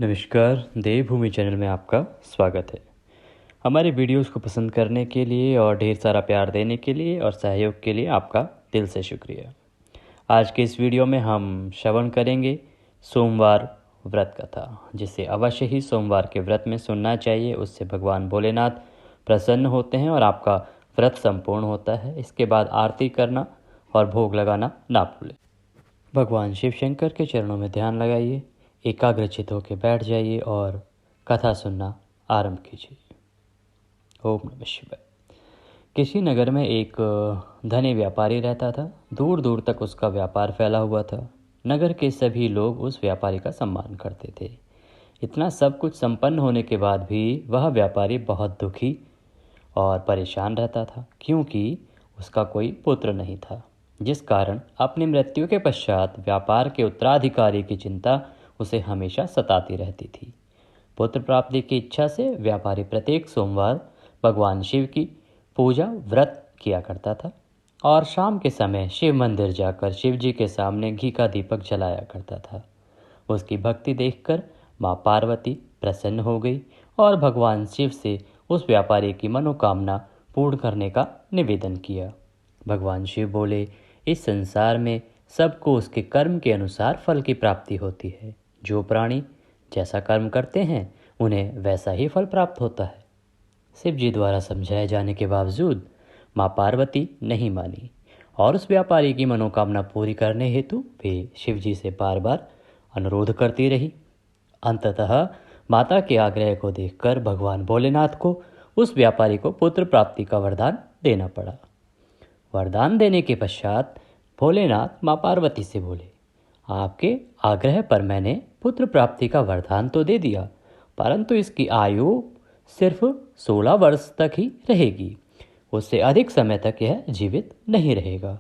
नमस्कार, देवभूमि चैनल में आपका स्वागत है। हमारे वीडियोस को पसंद करने के लिए और ढेर सारा प्यार देने के लिए और सहयोग के लिए आपका दिल से शुक्रिया। आज के इस वीडियो में हम श्रवण करेंगे सोमवार व्रत कथा, जिसे अवश्य ही सोमवार के व्रत में सुनना चाहिए। उससे भगवान भोलेनाथ प्रसन्न होते हैं और आपका व्रत संपूर्ण होता है। इसके बाद आरती करना और भोग लगाना ना भूलें। भगवान शिव शंकर के चरणों में ध्यान लगाइए, एकाग्रचित होकर बैठ जाइए और कथा सुनना आरंभ कीजिए। ओम नमः शिवाय। किसी नगर में एक धनी व्यापारी रहता था। दूर दूर तक उसका व्यापार फैला हुआ था। नगर के सभी लोग उस व्यापारी का सम्मान करते थे। इतना सब कुछ संपन्न होने के बाद भी वह व्यापारी बहुत दुखी और परेशान रहता था, क्योंकि उसका कोई पुत्र नहीं था, जिस कारण अपनी मृत्यु के पश्चात व्यापार के उत्तराधिकारी की चिंता उसे हमेशा सताती रहती थी। पुत्र प्राप्ति की इच्छा से व्यापारी प्रत्येक सोमवार भगवान शिव की पूजा व्रत किया करता था और शाम के समय शिव मंदिर जाकर शिव जी के सामने घी का दीपक जलाया करता था। उसकी भक्ति देखकर माँ पार्वती प्रसन्न हो गई और भगवान शिव से उस व्यापारी की मनोकामना पूर्ण करने का निवेदन किया। भगवान शिव बोले, इस संसार में सबको उसके कर्म के अनुसार फल की प्राप्ति होती है। जो प्राणी जैसा कर्म करते हैं उन्हें वैसा ही फल प्राप्त होता है। शिव जी द्वारा समझाए जाने के बावजूद माँ पार्वती नहीं मानी और उस व्यापारी की मनोकामना पूरी करने हेतु वे शिव जी से बार बार अनुरोध करती रही। अंततः माता के आग्रह को देखकर भगवान भोलेनाथ को उस व्यापारी को पुत्र प्राप्ति का वरदान देना पड़ा। वरदान देने के पश्चात भोलेनाथ माँ पार्वती से बोले, आपके आग्रह पर मैंने पुत्र प्राप्ति का वरदान तो दे दिया, परंतु इसकी आयु सिर्फ 16 वर्ष तक ही रहेगी। उससे अधिक समय तक यह जीवित नहीं रहेगा।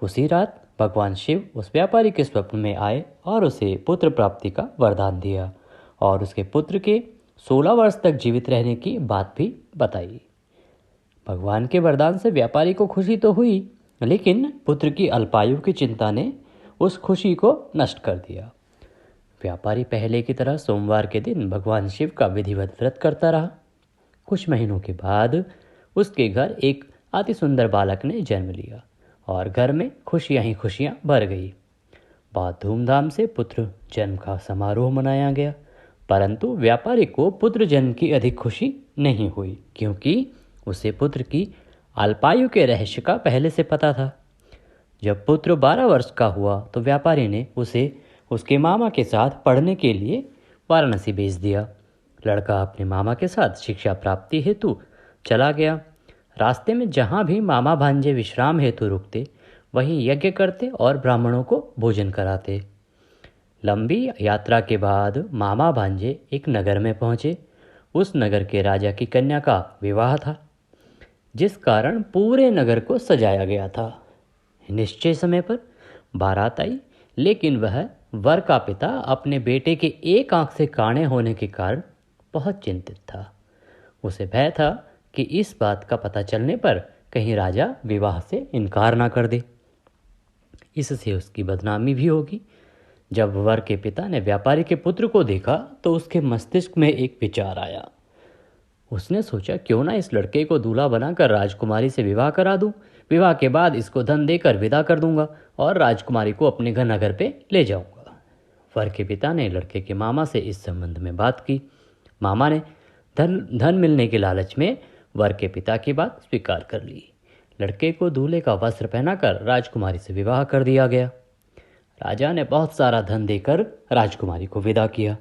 उसी रात भगवान शिव उस व्यापारी के स्वप्न में आए और उसे पुत्र प्राप्ति का वरदान दिया और उसके पुत्र के 16 वर्ष तक जीवित रहने की बात भी बताई। भगवान के वरदान से व्यापारी को खुशी तो हुई, लेकिन पुत्र की अल्पायु की चिंता ने उस खुशी को नष्ट कर दिया। व्यापारी पहले की तरह सोमवार के दिन भगवान शिव का विधिवत व्रत करता रहा। कुछ महीनों के बाद उसके घर एक अति सुंदर बालक ने जन्म लिया और घर में खुशियां ही खुशियां भर गई। बहुत धूमधाम से पुत्र जन्म का समारोह मनाया गया, परंतु व्यापारी को पुत्र जन्म की अधिक खुशी नहीं हुई, क्योंकि उसे पुत्र की अल्पायु के रहस्य का पहले से पता था। जब पुत्र 12 वर्ष का हुआ तो व्यापारी ने उसे उसके मामा के साथ पढ़ने के लिए वाराणसी भेज दिया। लड़का अपने मामा के साथ शिक्षा प्राप्ति हेतु चला गया। रास्ते में जहाँ भी मामा भांजे विश्राम हेतु रुकते, वहीं यज्ञ करते और ब्राह्मणों को भोजन कराते। लंबी यात्रा के बाद मामा भांजे एक नगर में पहुँचे। उस नगर के राजा की कन्या का विवाह था, जिस कारण पूरे नगर को सजाया गया था। निश्चय समय पर बारात आई, लेकिन वह वर का पिता अपने बेटे के एक आंख से काणे होने के कारण बहुत चिंतित था। उसे भय था कि इस बात का पता चलने पर कहीं राजा विवाह से इनकार ना कर दे, इससे उसकी बदनामी भी होगी। जब वर के पिता ने व्यापारी के पुत्र को देखा तो उसके मस्तिष्क में एक विचार आया। उसने सोचा, क्यों ना इस लड़के को दूल्हा बनाकर राजकुमारी से विवाह करा दूं। विवाह के बाद इसको धन देकर विदा कर दूंगा और राजकुमारी को अपने घर नगर पे ले जाऊंगा। वर के पिता ने लड़के के मामा से इस संबंध में बात की। मामा ने धन मिलने के लालच में वर के पिता की बात स्वीकार कर ली। लड़के को दूल्हे का वस्त्र पहनाकर राजकुमारी से विवाह कर दिया गया। राजा ने बहुत सारा धन देकर राजकुमारी को विदा किया।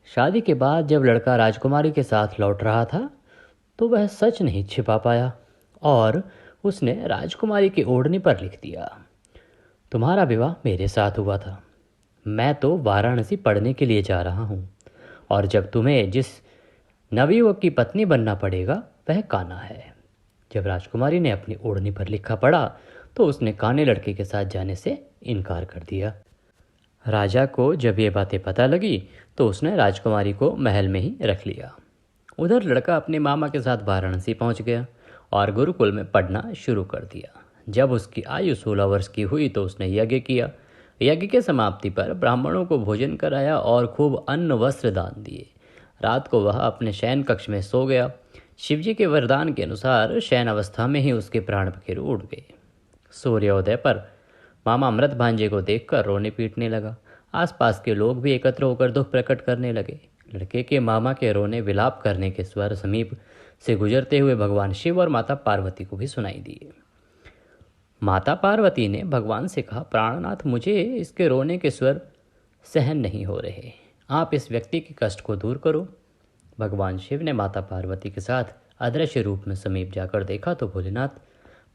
शादी के बाद जब लड़का राजकुमारी के साथ लौट रहा था तो वह सच नहीं छिपा पाया और उसने राजकुमारी की ओढ़नी पर लिख दिया, तुम्हारा विवाह मेरे साथ हुआ था। मैं तो वाराणसी पढ़ने के लिए जा रहा हूँ और जब तुम्हें जिस नवयुवक की पत्नी बनना पड़ेगा वह कान्हा है। जब राजकुमारी ने अपनी ओढ़नी पर लिखा पढ़ा तो उसने काने लड़के के साथ जाने से इनकार कर दिया। राजा को जब ये बातें पता लगी तो उसने राजकुमारी को महल में ही रख लिया। उधर लड़का अपने मामा के साथ वाराणसी पहुंच गया और गुरुकुल में पढ़ना शुरू कर दिया। जब उसकी आयु 16 वर्ष की हुई तो उसने यज्ञ किया। यज्ञ के समाप्ति पर ब्राह्मणों को भोजन कराया और खूब अन्न वस्त्र दान दिए। रात को वह अपने शयन कक्ष में सो गया। शिवजी के वरदान के अनुसार शयन अवस्था में ही उसके प्राण पखेरु उड़ गए। सूर्योदय पर मामा मृत भांजे को देखकर रोने पीटने लगा। आसपास के लोग भी एकत्र होकर दुख प्रकट करने लगे। लड़के के मामा के रोने विलाप करने के स्वर समीप से गुजरते हुए भगवान शिव और माता पार्वती को भी सुनाई दिए। माता पार्वती ने भगवान से कहा, प्राणनाथ, मुझे इसके रोने के स्वर सहन नहीं हो रहे, आप इस व्यक्ति के कष्ट को दूर करो। भगवान शिव ने माता पार्वती के साथ अदृश्य रूप में समीप जाकर देखा तो भोलेनाथ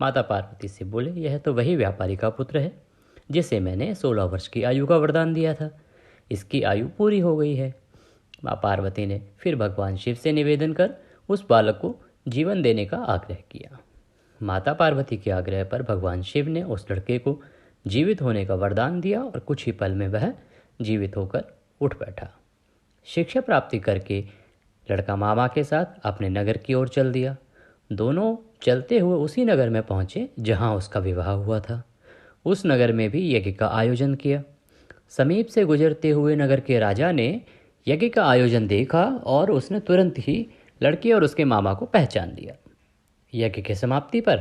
माता पार्वती से बोले, यह तो वही व्यापारी का पुत्र है जिसे मैंने 16 वर्ष की आयु का वरदान दिया था। इसकी आयु पूरी हो गई है। माँ पार्वती ने फिर भगवान शिव से निवेदन कर उस बालक को जीवन देने का आग्रह किया। माता पार्वती के आग्रह पर भगवान शिव ने उस लड़के को जीवित होने का वरदान दिया और कुछ ही पल में वह जीवित होकर उठ बैठा। शिक्षा प्राप्ति करके लड़का मामा के साथ अपने नगर की ओर चल दिया। दोनों चलते हुए उसी नगर में पहुंचे जहां उसका विवाह हुआ था। उस नगर में भी यज्ञ का आयोजन किया। समीप से गुजरते हुए नगर के राजा ने यज्ञ का आयोजन देखा और उसने तुरंत ही लड़के और उसके मामा को पहचान लिया। यज्ञ की समाप्ति पर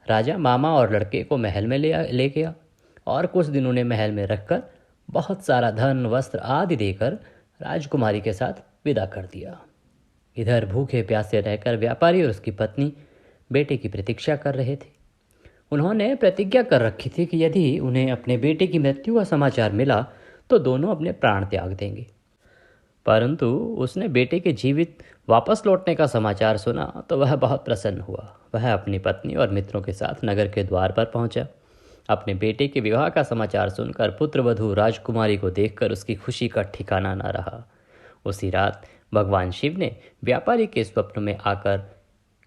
राजा मामा और लड़के को महल में ले गया और कुछ दिन उन्हें महल में रखकर बहुत सारा धन वस्त्र आदि देकर राजकुमारी के साथ विदा कर दिया। इधर भूखे प्यासे रहकर व्यापारी और उसकी पत्नी बेटे की प्रतीक्षा कर रहे थे। उन्होंने प्रतिज्ञा कर रखी थी कि यदि उन्हें अपने बेटे की मृत्यु का समाचार मिला तो दोनों अपने प्राण त्याग देंगे। परंतु उसने बेटे के जीवित वापस लौटने का समाचार सुना तो वह बहुत प्रसन्न हुआ। वह अपनी पत्नी और मित्रों के साथ नगर के द्वार पर पहुंचा। अपने बेटे के विवाह का समाचार सुनकर पुत्रवधू राजकुमारी को देखकर उसकी खुशी का ठिकाना न रहा। उसी रात भगवान शिव ने व्यापारी के स्वप्न में आकर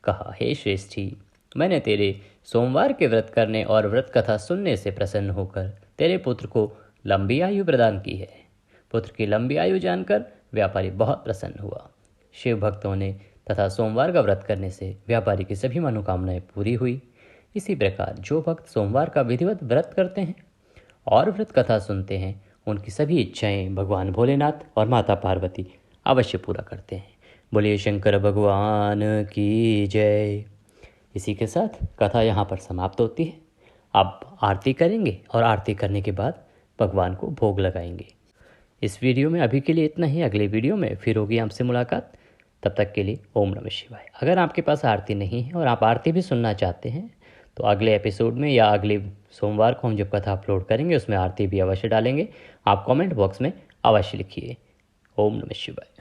कहा, हे श्रेष्ठी, मैंने तेरे सोमवार के व्रत करने और व्रत कथा सुनने से प्रसन्न होकर तेरे पुत्र को लंबी आयु प्रदान की है। पुत्र की लंबी आयु जानकर व्यापारी बहुत प्रसन्न हुआ। शिव भक्तों ने तथा सोमवार का व्रत करने से व्यापारी की सभी मनोकामनाएं पूरी हुई। इसी प्रकार जो भक्त सोमवार का विधिवत व्रत करते हैं और व्रत कथा सुनते हैं उनकी सभी इच्छाएं भगवान भोलेनाथ और माता पार्वती अवश्य पूरा करते हैं। बोलिए शंकर भगवान की जय। इसी के साथ कथा यहाँ पर समाप्त होती है। आप आरती करेंगे और आरती करने के बाद भगवान को भोग लगाएंगे। इस वीडियो में अभी के लिए इतना ही। अगले वीडियो में फिर होगी आपसे मुलाकात। तब तक के लिए ओम नमः शिवाय। अगर आपके पास आरती नहीं है और आप आरती भी सुनना चाहते हैं तो अगले एपिसोड में या अगले सोमवार को हम जब कथा अपलोड करेंगे उसमें आरती भी अवश्य डालेंगे। आप कमेंट बॉक्स में अवश्य लिखिए। ओम नमः शिवाय।